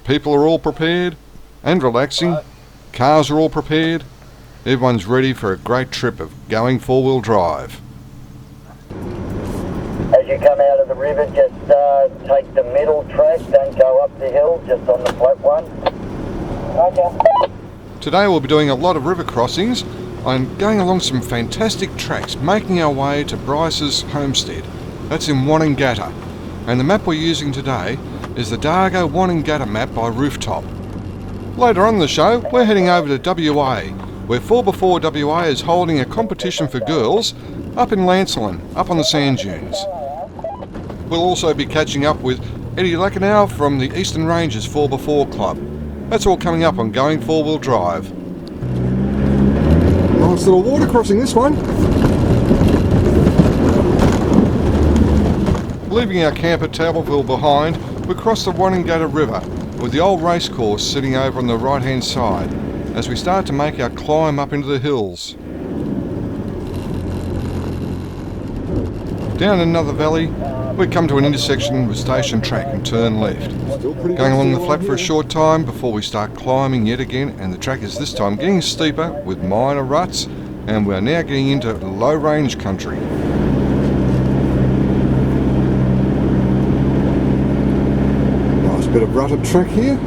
people are all prepared and relaxing, cars are all prepared, everyone's ready for a great trip of going four-wheel drive. As you come out of the river, just take the middle track, don't go up the hill, just on the flat one. Okay. Today we'll be doing a lot of river crossings and going along some fantastic tracks, making our way to Bryce's homestead. That's in Wanangatta. And the map we're using today is the Dargo Wanangatta map by Rooftop. Later on in the show, we're heading over to WA, where 4x4 WA is holding a competition for girls up in Lancelin, up on the sand dunes. We'll also be catching up with Eddie Lacanau from the Eastern Ranges 4x4 Club. That's all coming up on Going Four-Wheel Drive. Nice little water crossing, this one. Leaving our camp at Talbotville behind, we cross the Wonnangatta River with the old racecourse sitting over on the right-hand side as we start to make our climb up into the hills. Down another valley, we come to an intersection with station track and turn left. Going along the flat for a short time before we start climbing yet again, and the track is this time getting steeper with minor ruts, and we are now getting into low range country. Nice bit of rutted track here.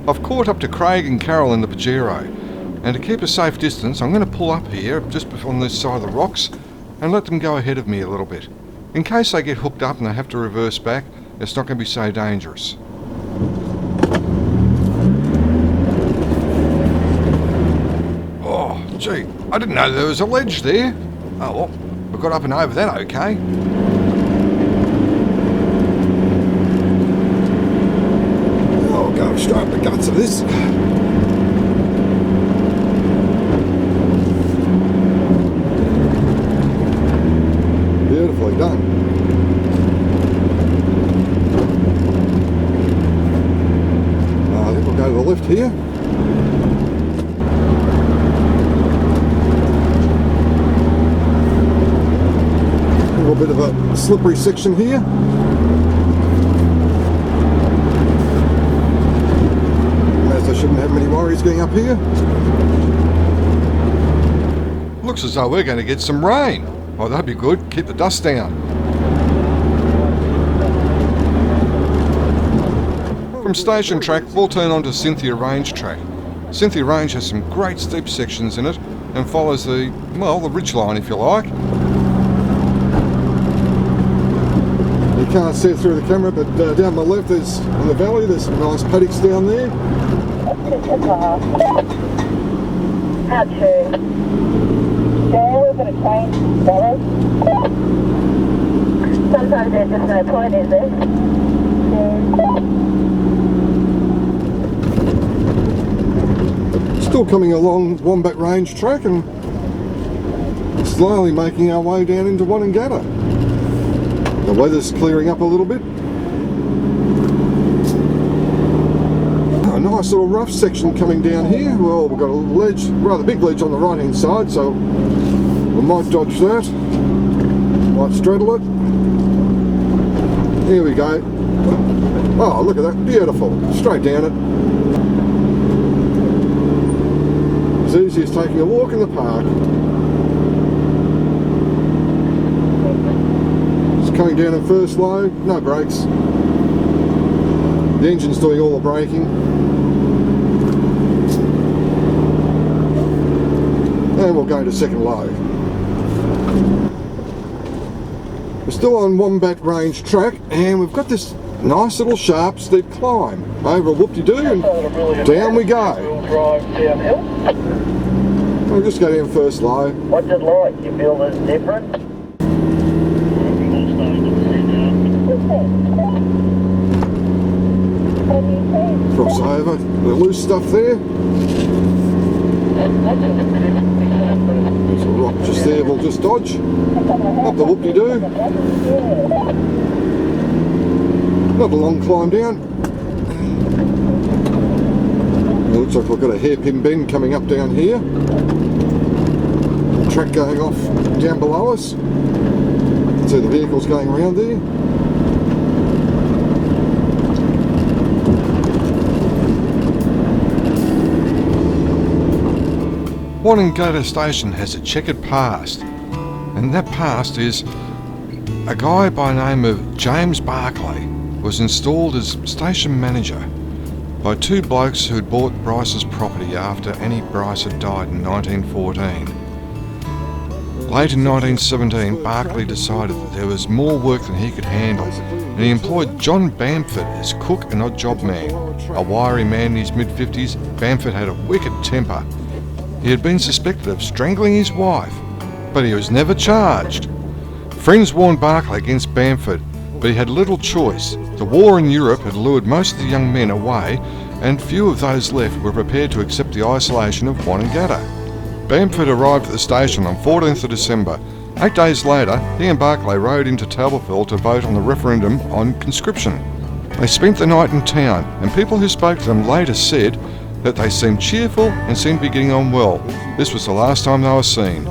I've caught up to Craig and Carol in the Pajero. And to keep a safe distance, I'm going to pull up here just on this side of the rocks and let them go ahead of me a little bit. In case they get hooked up and they have to reverse back, it's not going to be so dangerous. Oh, gee, I didn't know there was a ledge there. Oh well, we got up and over that okay. I'll go straight up the guts of this. Beautifully done. I think we'll go to the left here. A little bit of a slippery section here. As I shouldn't have many worries getting up here. Looks as though we're going to get some rain. Oh, that'd be good. Keep the dust down. From Station Track, we'll turn on to Cynthia Range Track. Cynthia Range has some great steep sections in it and follows the ridge line, if you like. You can't see it through the camera, but down my left, in the valley, there's some nice paddocks down there. How to? We're going to change colours. Sometimes there's just no point, is there? Still coming along Wombat Range Track and slowly making our way down into Wanangatta. The weather's clearing up a little bit. A nice little rough section coming down here. Well, we've got a ledge, rather big ledge on the right hand side, so we might dodge that. Might straddle it. Here we go. Oh, look at that, beautiful. Straight down it. As easy as taking a walk in the park. It's coming down in first low, no brakes. The engine's doing all the braking. And we'll go to second low. We're still on Wombat Range Track and we've got this nice little sharp steep climb over a whoop-de-doo and down we go. We'll just go down first low. What's it like? You feel it's different? Cross over, the loose stuff there. There's a rock just there, we'll just dodge. Up the whoop-de-doo. Not a long climb down. It looks like we've got a hairpin bend coming up down here. Track going off down below us. see the vehicles going around there. Wonnangatta Station has a checkered past, and that past is a guy by the name of James Barclay was installed as station manager by two blokes who'd bought Bryce's property after Annie Bryce had died in 1914. Late in 1917, Barclay decided that there was more work than he could handle, and he employed John Bamford as cook and odd job man. A wiry man in his mid-50s, Bamford had a wicked temper. He had been suspected of strangling his wife, but he was never charged. Friends warned Barclay against Bamford, but he had little choice. The war in Europe had lured most of the young men away, and few of those left were prepared to accept the isolation of Wanangatta. Bamford arrived at the station on 14th of December. 8 days later, he and Barclay rode into Talbotville to vote on the referendum on conscription. They spent the night in town, and people who spoke to them later said that they seemed cheerful and seemed to be getting on well. This was the last time they were seen.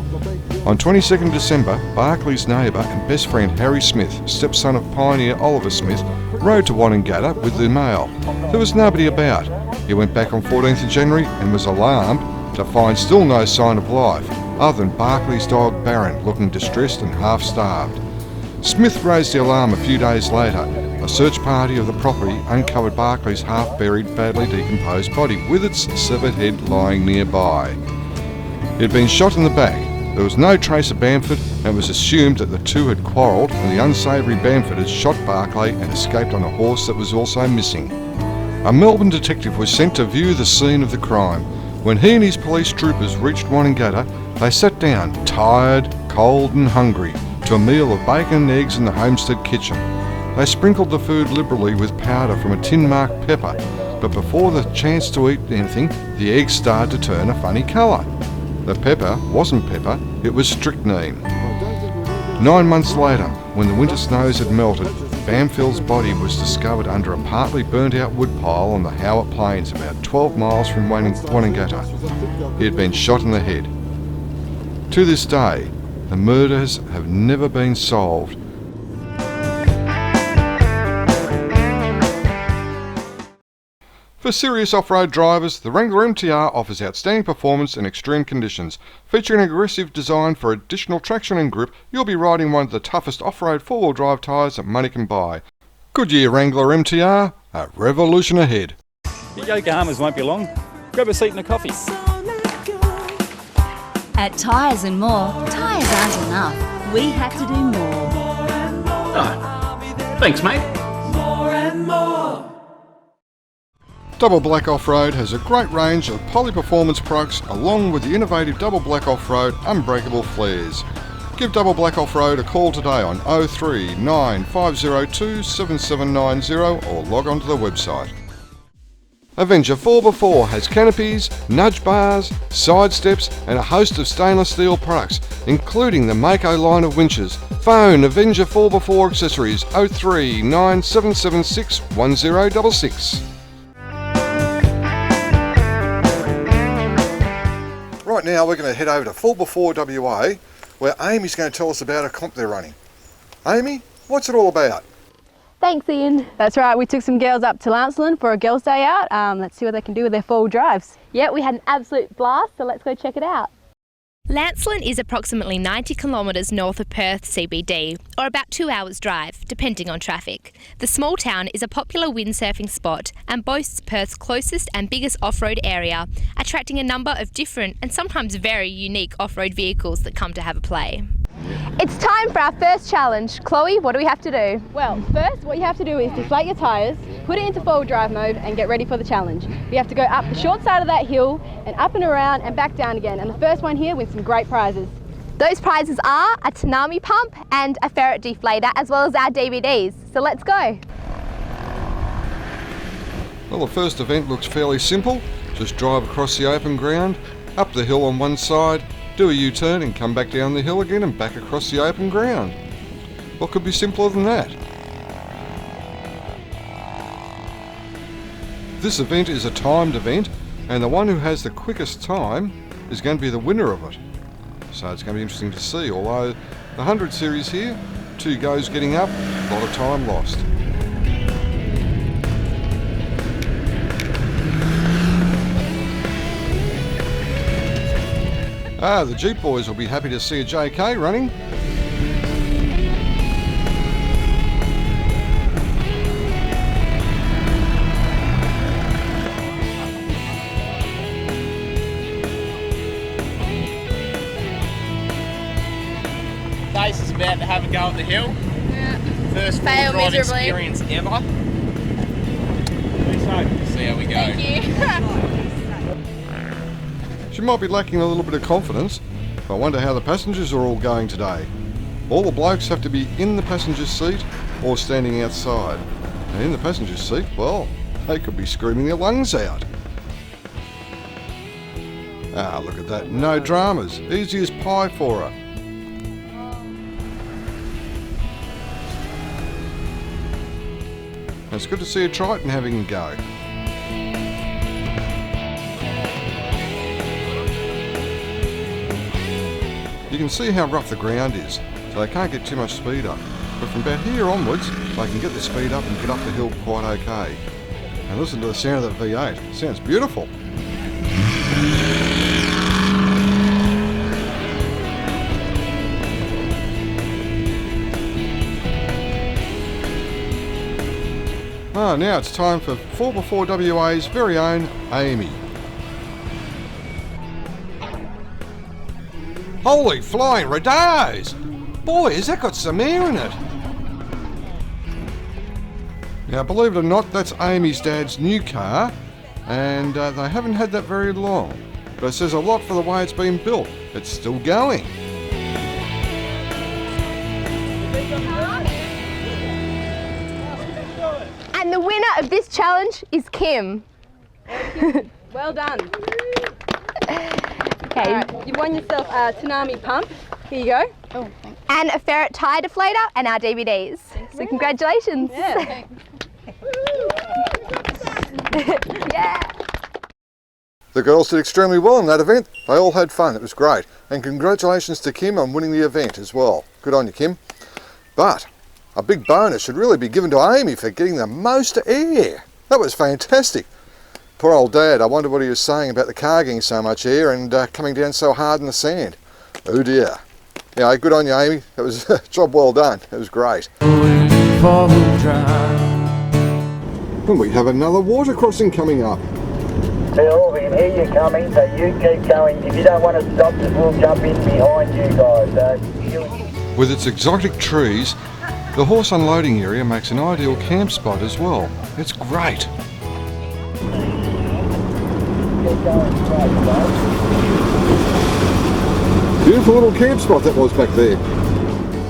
On 22nd December, Barclay's neighbour and best friend Harry Smith, stepson of pioneer Oliver Smith, rode to Wanangatta with the mail. There was nobody about. He went back on 14th of January and was alarmed to find still no sign of life, other than Barclay's dog Baron looking distressed and half-starved. Smith raised the alarm a few days later. A search party of the property uncovered Barclay's half-buried, badly decomposed body with its severed head lying nearby. He had been shot in the back. There was no trace of Bamford, and it was assumed that the two had quarrelled and the unsavoury Bamford had shot Barclay and escaped on a horse that was also missing. A Melbourne detective was sent to view the scene of the crime. When he and his police troopers reached Wanangatta, they sat down, tired, cold and hungry, to a meal of bacon and eggs in the homestead kitchen. They sprinkled the food liberally with powder from a tin-marked pepper, but before the chance to eat anything, the eggs started to turn a funny colour. The pepper wasn't pepper, it was strychnine. 9 months later, when the winter snows had melted, Bamfield's body was discovered under a partly burnt-out woodpile on the Howard Plains, about 12 miles from Wanangatta. He had been shot in the head. To this day, the murders have never been solved. For serious off-road drivers, the Wrangler MTR offers outstanding performance in extreme conditions. Featuring an aggressive design for additional traction and grip, you'll be riding one of the toughest off-road four-wheel drive tyres that money can buy. Goodyear Wrangler MTR, a revolution ahead. Your Yokohamas won't be long. Grab a seat and a coffee. At Tyres and More, tyres aren't enough. We have to do more. Oh, thanks, mate. Double Black Off-Road has a great range of poly-performance products along with the innovative Double Black Off-Road unbreakable flares. Give Double Black Off-Road a call today on 03 9502 7790 or log on to the website. Avenger 4x4 has canopies, nudge bars, side steps and a host of stainless steel products, including the Mako line of winches. Phone Avenger 4x4 accessories 03 9776 1066. Right now we're going to head over to 4x4 WA, where Amy's going to tell us about a comp they're running. Amy, what's it all about? Thanks, Ian. That's right, we took some girls up to Lancelin for a girls' day out. Let's see what they can do with their four-wheel drives. Yeah, we had an absolute blast, so let's go check it out. Lancelin is approximately 90 kilometres north of Perth CBD, or about 2 hours drive, depending on traffic. The small town is a popular windsurfing spot and boasts Perth's closest and biggest off-road area, attracting a number of different and sometimes very unique off-road vehicles that come to have a play. It's time for our first challenge. Chloe, what do we have to do? Well, first what you have to do is deflate your tyres, put it into four-wheel drive mode and get ready for the challenge. We have to go up the short side of that hill and up and around and back down again, and the first one here wins some great prizes. Those prizes are a Tanami pump and a ferret deflator, as well as our DVDs. So let's go. Well, the first event looks fairly simple. Just drive across the open ground, up the hill on one side, do a U-turn and come back down the hill again and back across the open ground. What could be simpler than that? This event is a timed event, and the one who has the quickest time is going to be the winner of it. So it's going to be interesting to see, although the 100 series here 2 goes getting up, a lot of time lost. The Jeep boys will be happy to see a JK running. Dace is about to have a go at the hill. Yeah. First Fail drive miserably. experience ever. See how we go. Thank you. She might be lacking a little bit of confidence. I wonder how the passengers are all going today. All the blokes have to be in the passenger's seat or standing outside. And in the passenger's seat, well, they could be screaming their lungs out. Look at that. No dramas. Easy as pie for her. It's good to see a Triton having a go. You can see how rough the ground is, so they can't get too much speed up. But from about here onwards, they can get the speed up and get up the hill quite okay. And listen to the sound of the V8. It sounds beautiful. Now it's time for 4x4 WA's very own Amy. Holy flying radars! Boy, has that got some air in it! Now, believe it or not, that's Amy's dad's new car, and they haven't had that very long. But it says a lot for the way it's been built. It's still going. And the winner of this challenge is Kim. Well done. Okay. Right, you've won yourself a Tsunami pump. Here you go. Oh, thanks. And a ferret tire deflator and our DVDs. So congratulations. Yeah. Yeah. The girls did extremely well in that event. They all had fun. It was great. And congratulations to Kim on winning the event as well. Good on you, Kim. But a big bonus should really be given to Amy for getting the most air. That was fantastic. Poor old Dad, I wonder what he was saying about the car getting so much air and coming down so hard in the sand. Oh dear. Yeah, good on you, Amy. That was a job well done. It was great. And we have another water crossing coming up. Bill, we can hear you coming, so you keep going. If you don't want to stop, just we'll jump in behind you guys. With its exotic trees, the horse unloading area makes an ideal camp spot as well. It's great. Beautiful little camp spot that was back there.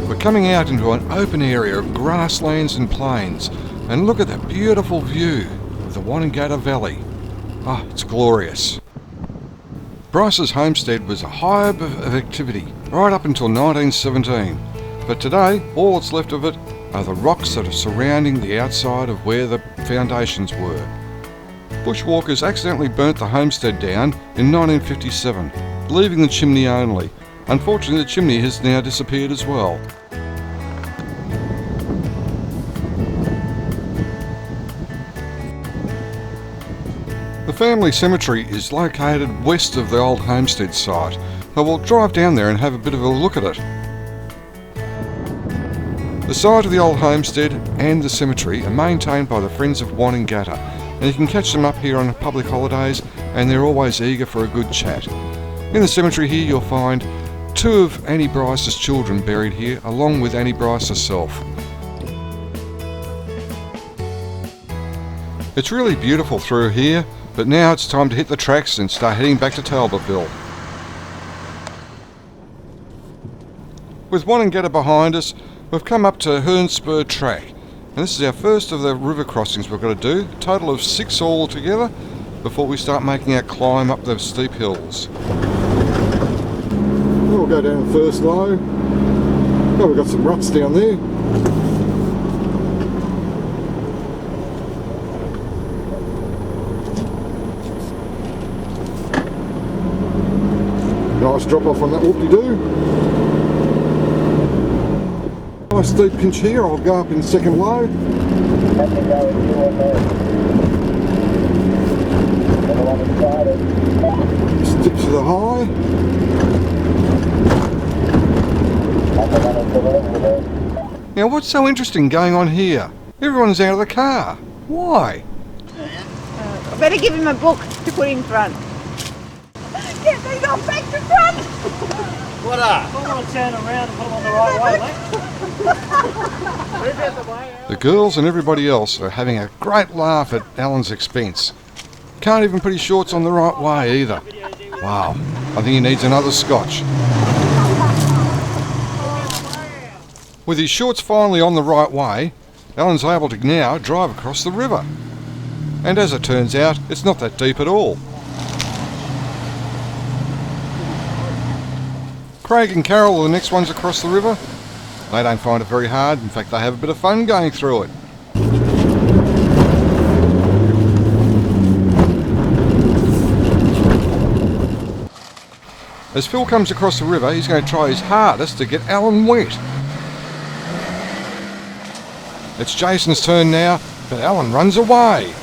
We're coming out into an open area of grasslands and plains, and look at that beautiful view of the Wanangatta Valley. Oh, it's glorious. Bryce's homestead was a hive of activity right up until 1917, but today all that's left of it are the rocks that are surrounding the outside of where the foundations were. Bushwalkers accidentally burnt the homestead down in 1957, leaving the chimney only. Unfortunately, the chimney has now disappeared as well. The family cemetery is located west of the old homestead site, so we'll drive down there and have a bit of a look at it. The site of the old homestead and the cemetery are maintained by the Friends of Wanangatta, and you can catch them up here on public holidays, and they're always eager for a good chat. In the cemetery here you'll find 2 of Annie Bryce's children buried here, along with Annie Bryce herself. It's really beautiful through here, but now it's time to hit the tracks and start heading back to Talbotville. With Wonnangatta behind us, we've come up to Hernspur Track, and this is our first of the river crossings we've got to do, a total of 6 all together, before we start making our climb up the steep hills. We'll go down first low. Oh, we've got some ruts down there. Nice drop off on that whoop-de-doo. nice steep pinch here. I'll go up in second low. Have to go and do on there. Everyone excited. Stick to the high. And the one to the left of there. Now what's so interesting going on here? Everyone's out of the car. Why? I better give him a book to put in front. Get these on back to front! What up? I want to turn around and put them on the right way, mate. The girls and everybody else are having a great laugh at Alan's expense. Can't even put his shorts on the right way either. Wow, I think he needs another scotch. With his shorts finally on the right way, Alan's able to now drive across the river. And as it turns out, it's not that deep at all. Craig and Carol are the next ones across the river. They don't find it very hard, in fact they have a bit of fun going through it. As Phil comes across the river, he's going to try his hardest to get Alan wet. It's Jason's turn now, but Alan runs away.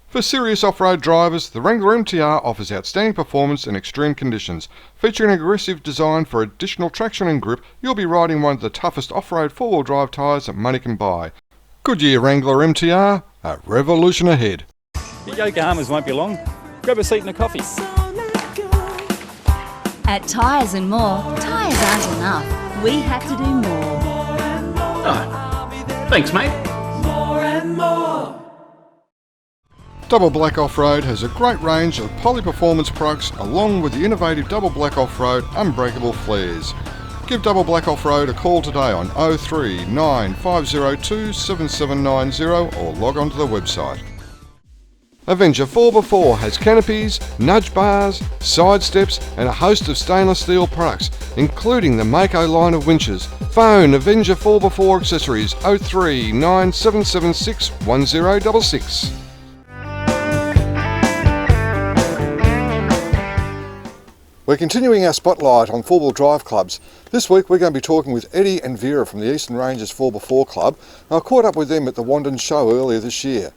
For serious off-road drivers, the Wrangler MTR offers outstanding performance in extreme conditions. Featuring an aggressive design for additional traction and grip, you'll be riding one of the toughest off-road four-wheel drive tyres that money can buy. Goodyear Wrangler MTR, a revolution ahead. Your Yokohamas won't be long. Grab a seat and a coffee. At Tyres and More, tyres aren't enough. We have to do more. Oh, thanks, mate. Double Black Off-Road has a great range of poly-performance products along with the innovative Double Black Off-Road unbreakable flares. Give Double Black Off-Road a call today on 03 9502 7790 or log on to the website. Avenger 4x4 has canopies, nudge bars, side steps and a host of stainless steel products, including the Mako line of winches. Phone Avenger 4x4 accessories 03 9776 1066. We're continuing our spotlight on four-wheel drive clubs. This week we're going to be talking with Eddie and Vera from the Eastern Ranges 4x4 Club. I caught up with them at the Wandon show earlier this year.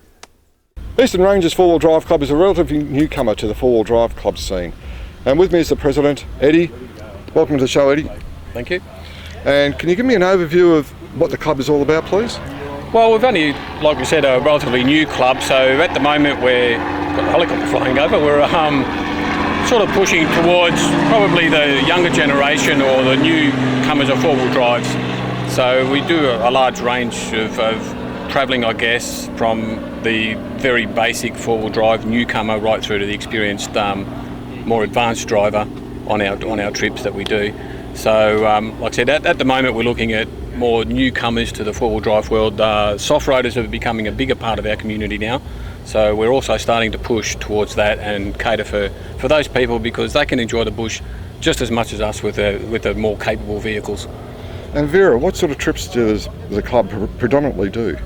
Eastern Ranges 4-wheel drive club is a relatively newcomer to the 4-wheel drive club scene. And with me is the president, Eddie. Welcome to the show, Eddie. Thank you. And can you give me an overview of what the club is all about, please? Well, we've only, like we said, a relatively new club, so at the moment we've got a helicopter flying over. We're sort of pushing towards probably the younger generation or the newcomers of 4-wheel drives. So we do a large range of travelling, I guess, from the very basic 4-wheel drive newcomer right through to the experienced, more advanced driver on our trips that we do. So, like I said, at the moment we're looking at more newcomers to the 4-wheel drive world. Soft roaders are becoming a bigger part of our community now. So we're also starting to push towards that and cater for those people because they can enjoy the bush just as much as us with the more capable vehicles. And Vera, what sort of trips does the club predominantly do?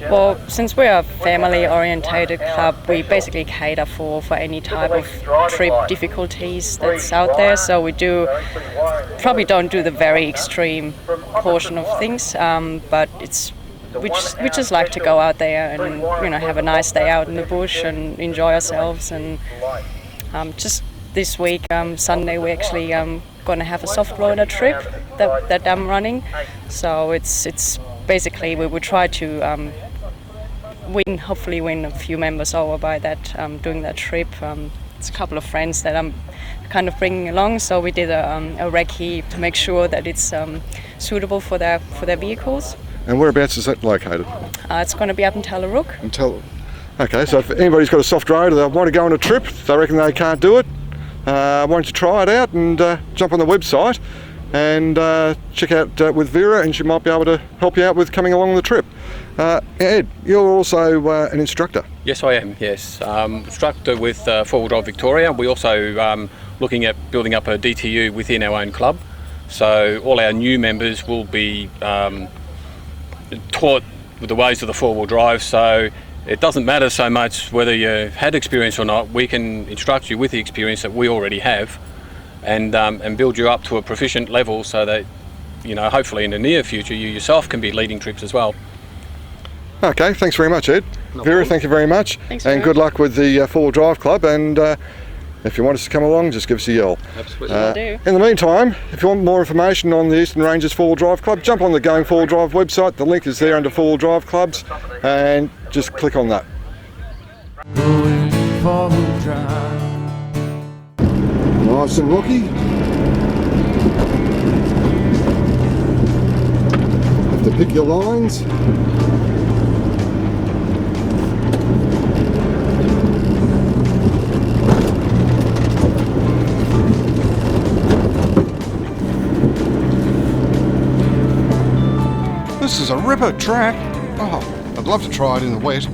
Well, since we're a family-orientated club, we basically cater for any type of trip difficulties that's out there. So we probably don't do the very extreme portion of things, but we just like to go out there and have a nice day out in the bush and enjoy ourselves. And just this week, Sunday, we're actually going to have a soft loader trip that I'm running. So it's basically we would try to hopefully win a few members over by that doing that trip. It's a couple of friends that I'm kind of bringing along. So we did a recce to make sure that it's suitable for their vehicles. And whereabouts is that located? It's going to be up in Tallarook. Okay, so if anybody's got a soft road or they want to go on a trip, they reckon they can't do it, why don't you try it out and jump on the website and check out with Vera, and she might be able to help you out with coming along the trip. Ed, you're also an instructor. Yes, I am, yes. Instructor with 4-Wheel Drive Victoria. We're also looking at building up a DTU within our own club. So all our new members will be taught with the ways of the 4-wheel drive. So it doesn't matter so much whether you had experience or not. We can instruct you with the experience that we already have, and build you up to a proficient level so that, you know, hopefully in the near future you yourself can be leading trips as well. Okay, thanks very much, Ed. No Vera, problem. thank you very much. Thanks, and Vera. good luck with the four-wheel drive club, and if you want us to come along, just give us a yell. Absolutely. Will do. In the meantime, if you want more information on the Eastern Ranges four-wheel drive club, jump on the Going Four-Wheel Drive website. The link is there under four-wheel drive clubs, and just click on that. Nice and rocky. Have to pick your lines. This is a ripper track. Oh, I'd love to try it in the wet.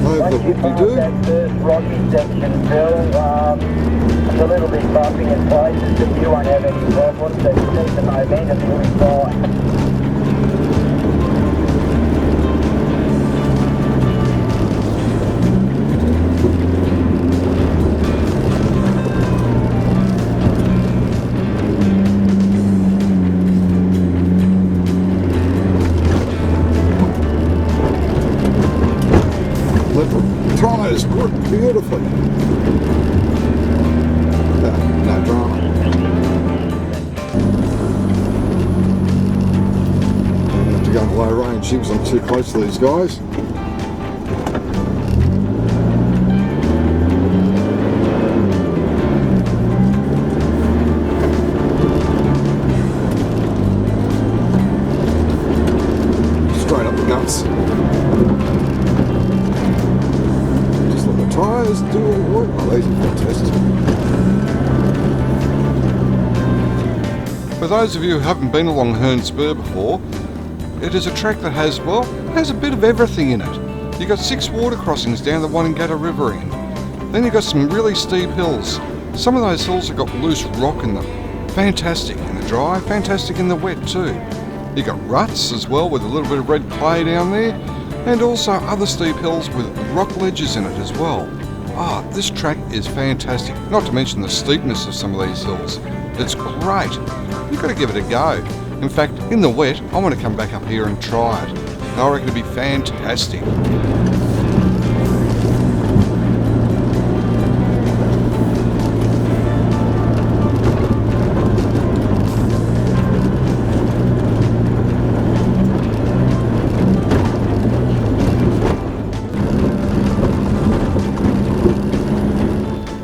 Over the whoopie-doo. That first rocky section, Phil, it's a little bit bumpy in places, but you won't have any problems. So you need the momentum, you'll be fine. The tyres grip beautifully. No drama. I have to go in low range because I'm too close to these guys. Straight up the guts. Tyres do all the work. Oh, these are fantastic. For those of you who haven't been along Herne Spur before, it is a track that has a bit of everything in it. You've got 6 water crossings down the Wanangatta River end. Then you've got some really steep hills. Some of those hills have got loose rock in them. Fantastic in the dry, fantastic in the wet too. You've got ruts as well with a little bit of red clay down there, and also other steep hills with rock ledges in it as well. This track is fantastic, not to mention the steepness of some of these hills. It's great. You've got to give it a go. In fact, in the wet, I want to come back up here and try it. I reckon it'd be fantastic.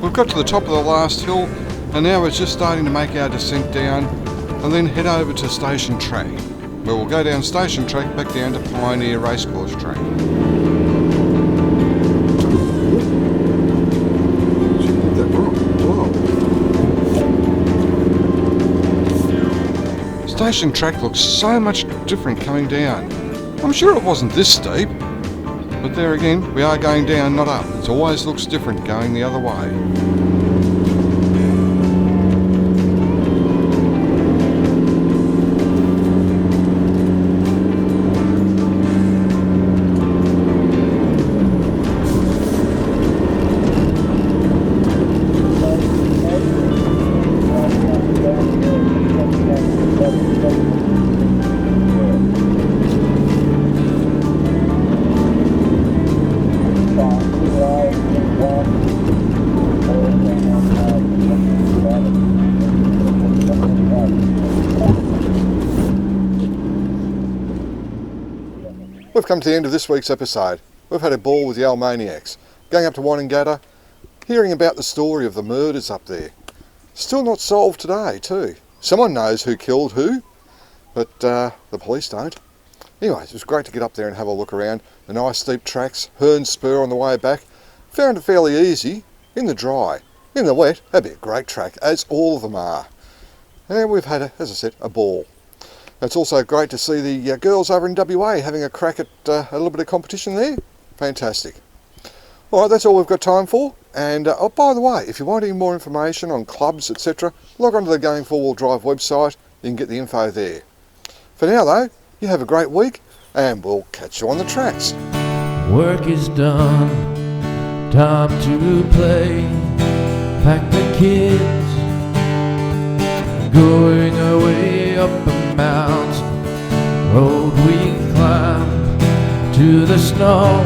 We've got to the top of the last hill, and now we're just starting to make our descent down and then head over to Station Track, where we'll go down Station Track back down to Pioneer Racecourse Track. Station Track looks so much different coming down. I'm sure it wasn't this steep, but there again, we are going down, not up. It always looks different going the other way. We've come to the end of this week's episode. We've had a ball with the Almaniacs, going up to Wanangatta, hearing about the story of the murders up there. Still not solved today too. Someone knows who killed who, but the police don't. Anyways, it was great to get up there and have a look around. The nice steep tracks, Herne Spur on the way back. Found it fairly easy in the dry. In the wet, that'd be a great track, as all of them are. And we've had, as I said, a ball. It's also great to see the girls over in WA having a crack at a little bit of competition there. Fantastic. Alright, that's all we've got time for. And by the way, if you want any more information on clubs, etc., log on to the Going Four-Wheel Drive website You can get the info there. For now though, you have a great week and we'll catch you on the tracks. Work is done, time to play. Pack the kids, going away up a mountain. Road we climb to the snow,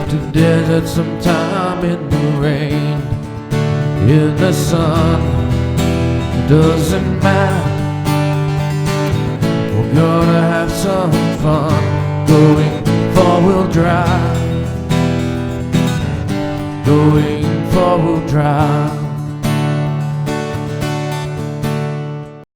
to desert sometime in the rain, in the sun, doesn't matter. We're gonna have some fun, going 4-wheel drive, going 4-wheel drive.